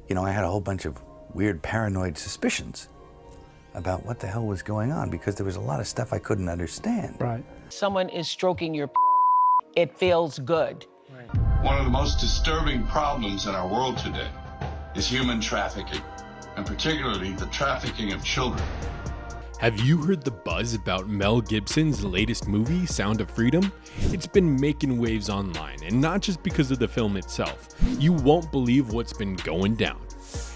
I had a whole bunch of weird paranoid suspicions about what the hell was going on because there was a lot of stuff I couldn't understand. Right. Someone is stroking your it feels good. One of the most disturbing problems in our world today is human trafficking, and particularly the trafficking of children. Have you heard the buzz about Mel Gibson's latest movie, Sound of Freedom? It's been making waves online, and not just because of the film itself. You won't believe what's been going down.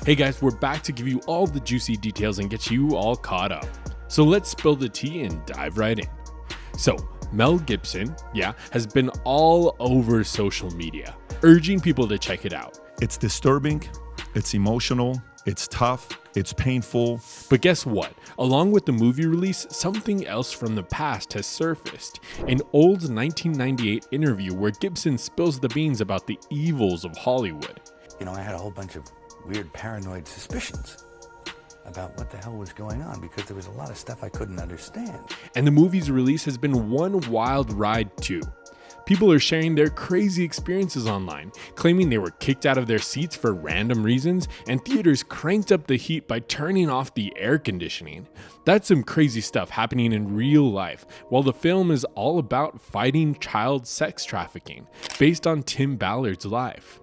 Hey guys, we're back to give you all the juicy details and get you all caught up. So let's spill the tea and dive right in. So, Mel Gibson, has been all over social media, urging people to check it out. It's disturbing, it's emotional, it's tough, it's painful. But guess what? Along with the movie release, something else from the past has surfaced. An old 1998 interview where Gibson spills the beans about the evils of Hollywood. I had a whole bunch of weird paranoid suspicions about what the hell was going on because there was a lot of stuff I couldn't understand. And the movie's release has been one wild ride too. People are sharing their crazy experiences online, claiming they were kicked out of their seats for random reasons, and theaters cranked up the heat by turning off the air conditioning. That's some crazy stuff happening in real life, while the film is all about fighting child sex trafficking, based on Tim Ballard's life.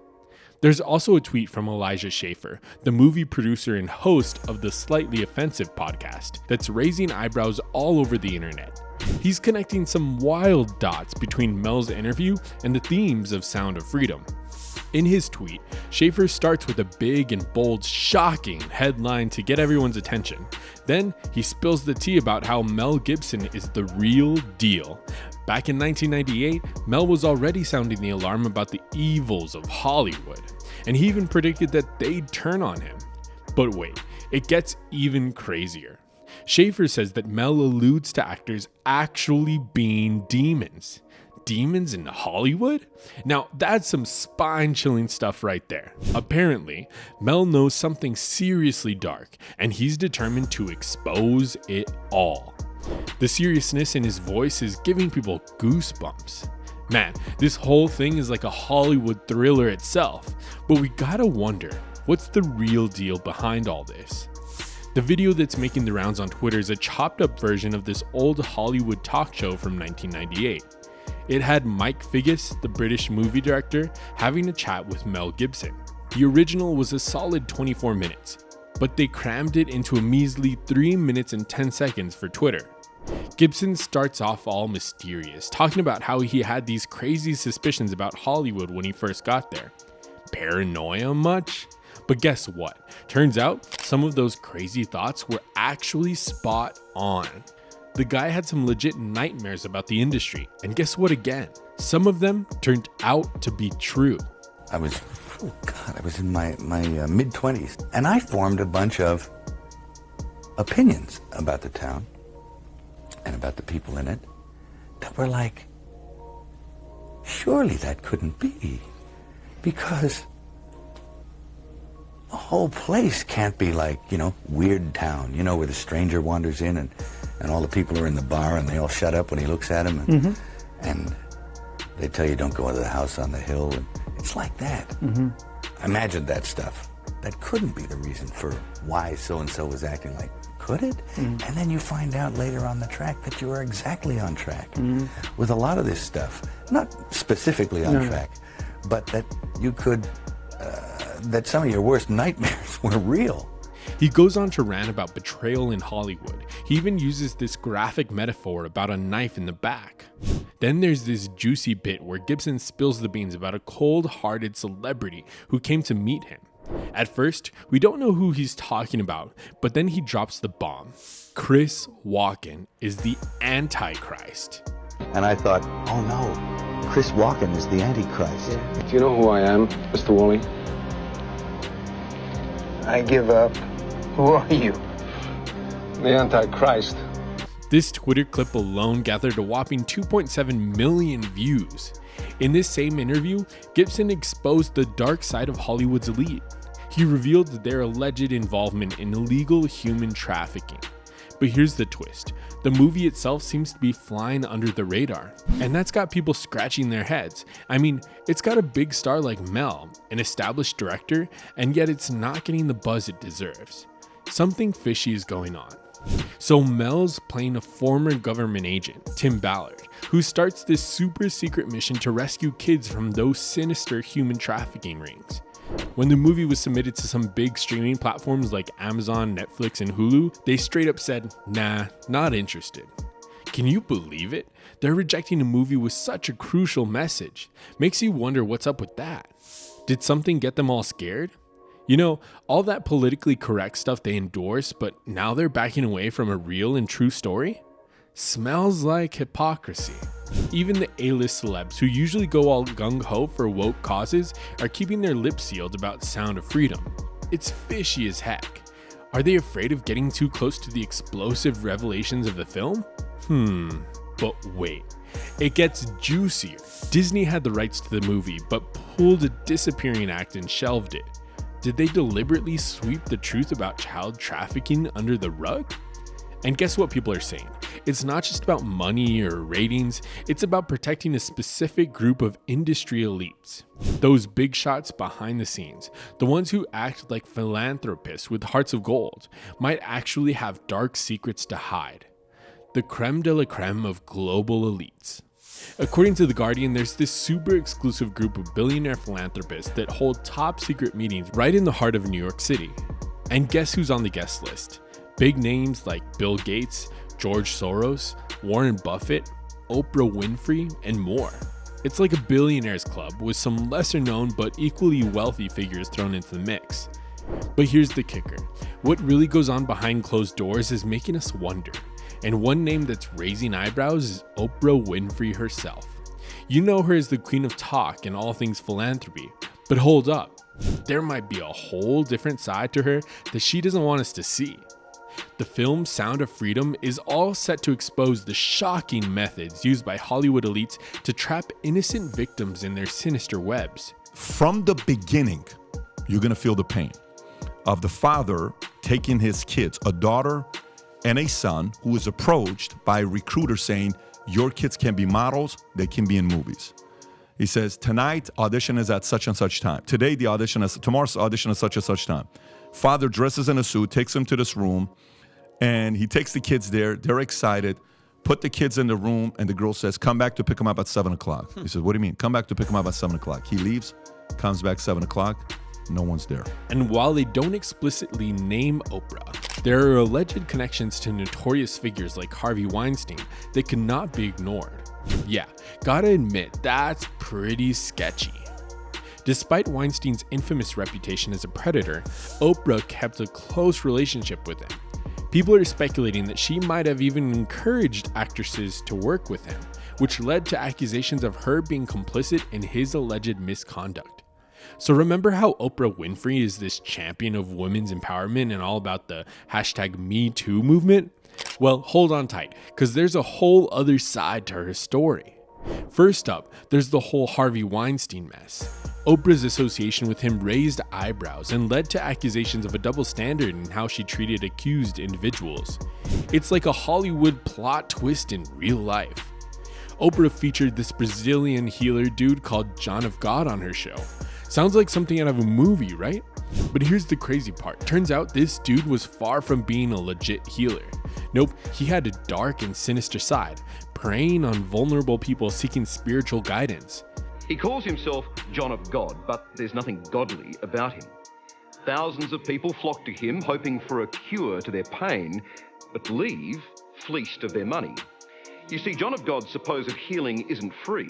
There's also a tweet from Elijah Schaefer, the movie producer and host of the Slightly Offensive podcast, that's raising eyebrows all over the internet. He's connecting some wild dots between Mel's interview and the themes of Sound of Freedom. In his tweet, Schaefer starts with a big and bold, shocking headline to get everyone's attention. Then he spills the tea about how Mel Gibson is the real deal. Back in 1998, Mel was already sounding the alarm about the evils of Hollywood, and he even predicted that they'd turn on him. But wait, it gets even crazier. Schaefer says that Mel alludes to actors actually being demons. Demons in Hollywood? Now, that's some spine-chilling stuff right there. Apparently, Mel knows something seriously dark, and he's determined to expose it all. The seriousness in his voice is giving people goosebumps. Man, this whole thing is like a Hollywood thriller itself, but we gotta wonder, what's the real deal behind all this? The video that's making the rounds on Twitter is a chopped up version of this old Hollywood talk show from 1998. It had Mike Figgis, the British movie director, having a chat with Mel Gibson. The original was a solid 24 minutes, but they crammed it into a measly 3 minutes and 10 seconds for Twitter. Gibson starts off all mysterious, talking about how he had these crazy suspicions about Hollywood when he first got there. Paranoia much? But guess what? Turns out some of those crazy thoughts were actually spot on. The guy had some legit nightmares about the industry, and guess what again? Some of them turned out to be true. I was in my mid-20s, and I formed a bunch of opinions about the town and about the people in it that were like, surely that couldn't be, because the whole place can't be like, Weird Town, where the stranger wanders in and all the people are in the bar and they all shut up when he looks at them and they tell you don't go into the house on the hill. And it's like that. I imagined that stuff. That couldn't be the reason for why so-and-so was acting like, could it? And then you find out later on the track that you were exactly on track with a lot of this stuff. Not specifically on track, but that you could, that some of your worst nightmares were real. He goes on to rant about betrayal in Hollywood. He even uses this graphic metaphor about a knife in the back. Then there's this juicy bit where Gibson spills the beans about a cold-hearted celebrity who came to meet him. At first, we don't know who he's talking about, but then he drops the bomb. Chris Walken is the Antichrist. And I thought, oh no, Chris Walken is the Antichrist. Do you know who I am, Mr. Woolley? I give up. Who are you? The Antichrist. This Twitter clip alone gathered a whopping 2.7 million views. In this same interview, Gibson exposed the dark side of Hollywood's elite. He revealed their alleged involvement in illegal human trafficking. But here's the twist. The movie itself seems to be flying under the radar, and that's got people scratching their heads. I mean, it's got a big star like Mel, an established director, and yet it's not getting the buzz it deserves. Something fishy is going on. So Mel's playing a former government agent, Tim Ballard, who starts this super secret mission to rescue kids from those sinister human trafficking rings. When the movie was submitted to some big streaming platforms like Amazon, Netflix, and Hulu, they straight up said, nah, not interested. Can you believe it? They're rejecting a movie with such a crucial message. Makes you wonder what's up with that. Did something get them all scared? You know, all that politically correct stuff they endorse, but now they're backing away from a real and true story? Smells like hypocrisy. Even the A-list celebs who usually go all gung-ho for woke causes are keeping their lips sealed about Sound of Freedom. It's fishy as heck. Are they afraid of getting too close to the explosive revelations of the film? But wait, it gets juicier. Disney had the rights to the movie, but pulled a disappearing act and shelved it. Did they deliberately sweep the truth about child trafficking under the rug? And guess what people are saying? It's not just about money or ratings, it's about protecting a specific group of industry elites. Those big shots behind the scenes, the ones who act like philanthropists with hearts of gold, might actually have dark secrets to hide. The creme de la creme of global elites. According to The Guardian, there's this super exclusive group of billionaire philanthropists that hold top secret meetings right in the heart of New York City. And guess who's on the guest list? Big names like Bill Gates, George Soros, Warren Buffett, Oprah Winfrey, and more. It's like a billionaires club with some lesser known but equally wealthy figures thrown into the mix. But here's the kicker. What really goes on behind closed doors is making us wonder. And one name that's raising eyebrows is Oprah Winfrey herself. You know her as the queen of talk and all things philanthropy, but hold up, there might be a whole different side to her that she doesn't want us to see. The film Sound of Freedom is all set to expose the shocking methods used by Hollywood elites to trap innocent victims in their sinister webs. From the beginning, you're going to feel the pain of the father taking his kids, a daughter and a son, who is approached by a recruiter saying, your kids can be models, they can be in movies. He says, tonight audition is at such and such time. Today the audition is, tomorrow's audition is such and such time. Father dresses in a suit, takes them to this room, and he takes the kids there. They're excited. Put the kids in the room, and the girl says, come back to pick them up at 7 o'clock. He says, what do you mean? Come back to pick them up at 7 o'clock. He leaves, comes back 7 o'clock. No one's there. And while they don't explicitly name Oprah, there are alleged connections to notorious figures like Harvey Weinstein that cannot be ignored. Yeah, gotta admit, that's pretty sketchy. Despite Weinstein's infamous reputation as a predator, Oprah kept a close relationship with him. People are speculating that she might have even encouraged actresses to work with him, which led to accusations of her being complicit in his alleged misconduct. So remember how Oprah Winfrey is this champion of women's empowerment and all about the #MeToo movement? Well, hold on tight, because there's a whole other side to her story. First up, there's the whole Harvey Weinstein mess. Oprah's association with him raised eyebrows and led to accusations of a double standard in how she treated accused individuals. It's like a Hollywood plot twist in real life. Oprah featured this Brazilian healer dude called John of God on her show. Sounds like something out of a movie, right? But here's the crazy part. Turns out this dude was far from being a legit healer. Nope, he had a dark and sinister side, preying on vulnerable people seeking spiritual guidance. He calls himself John of God, but there's nothing godly about him. Thousands of people flock to him hoping for a cure to their pain, but leave fleeced of their money. You see, John of God's supposed healing isn't free.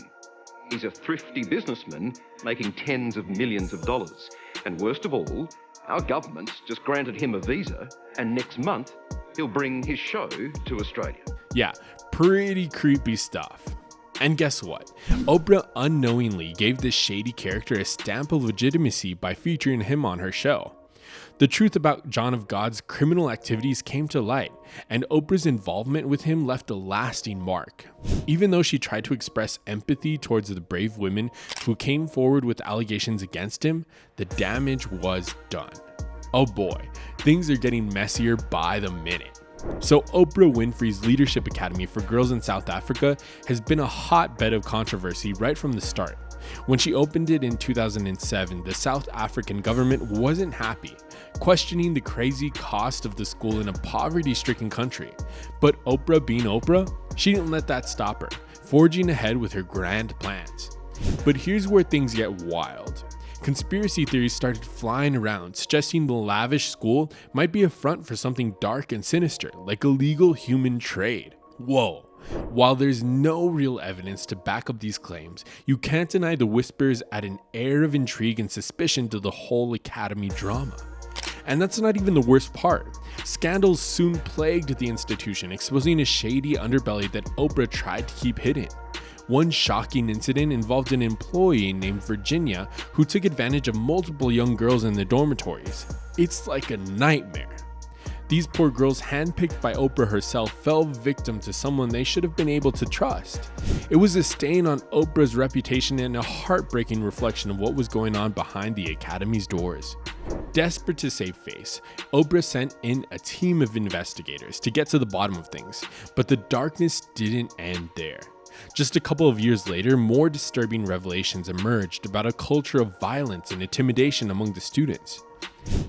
He's a thrifty businessman making tens of millions of dollars. And worst of all, our government's just granted him a visa, and next month he'll bring his show to Australia. Yeah, pretty creepy stuff. And guess what? Oprah unknowingly gave this shady character a stamp of legitimacy by featuring him on her show. The truth about John of God's criminal activities came to light, and Oprah's involvement with him left a lasting mark. Even though she tried to express empathy towards the brave women who came forward with allegations against him, the damage was done. Oh boy, things are getting messier by the minute. So Oprah Winfrey's Leadership Academy for Girls in South Africa has been a hotbed of controversy right from the start. When she opened it in 2007, the South African government wasn't happy, questioning the crazy cost of the school in a poverty-stricken country. But Oprah being Oprah, she didn't let that stop her, forging ahead with her grand plans. But here's where things get wild. Conspiracy theories started flying around, suggesting the lavish school might be a front for something dark and sinister, like illegal human trade. Whoa. While there's no real evidence to back up these claims, you can't deny the whispers add an air of intrigue and suspicion to the whole academy drama. And that's not even the worst part. Scandals soon plagued the institution, exposing a shady underbelly that Oprah tried to keep hidden. One shocking incident involved an employee named Virginia who took advantage of multiple young girls in the dormitories. It's like a nightmare. These poor girls, handpicked by Oprah herself, fell victim to someone they should have been able to trust. It was a stain on Oprah's reputation and a heartbreaking reflection of what was going on behind the academy's doors. Desperate to save face, Oprah sent in a team of investigators to get to the bottom of things, but the darkness didn't end there. Just a couple of years later, more disturbing revelations emerged about a culture of violence and intimidation among the students.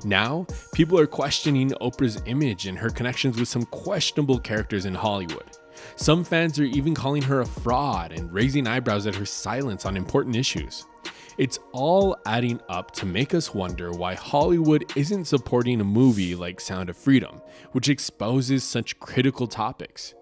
Now, people are questioning Oprah's image and her connections with some questionable characters in Hollywood. Some fans are even calling her a fraud and raising eyebrows at her silence on important issues. It's all adding up to make us wonder why Hollywood isn't supporting a movie like Sound of Freedom, which exposes such critical topics.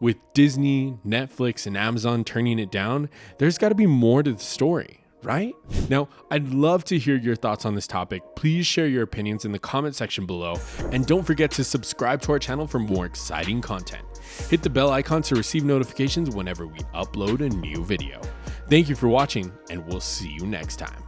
With Disney, Netflix, and Amazon turning it down, there's got to be more to the story, right? Now, I'd love to hear your thoughts on this topic. Please share your opinions in the comment section below, and don't forget to subscribe to our channel for more exciting content. Hit the bell icon to receive notifications whenever we upload a new video. Thank you for watching, and we'll see you next time.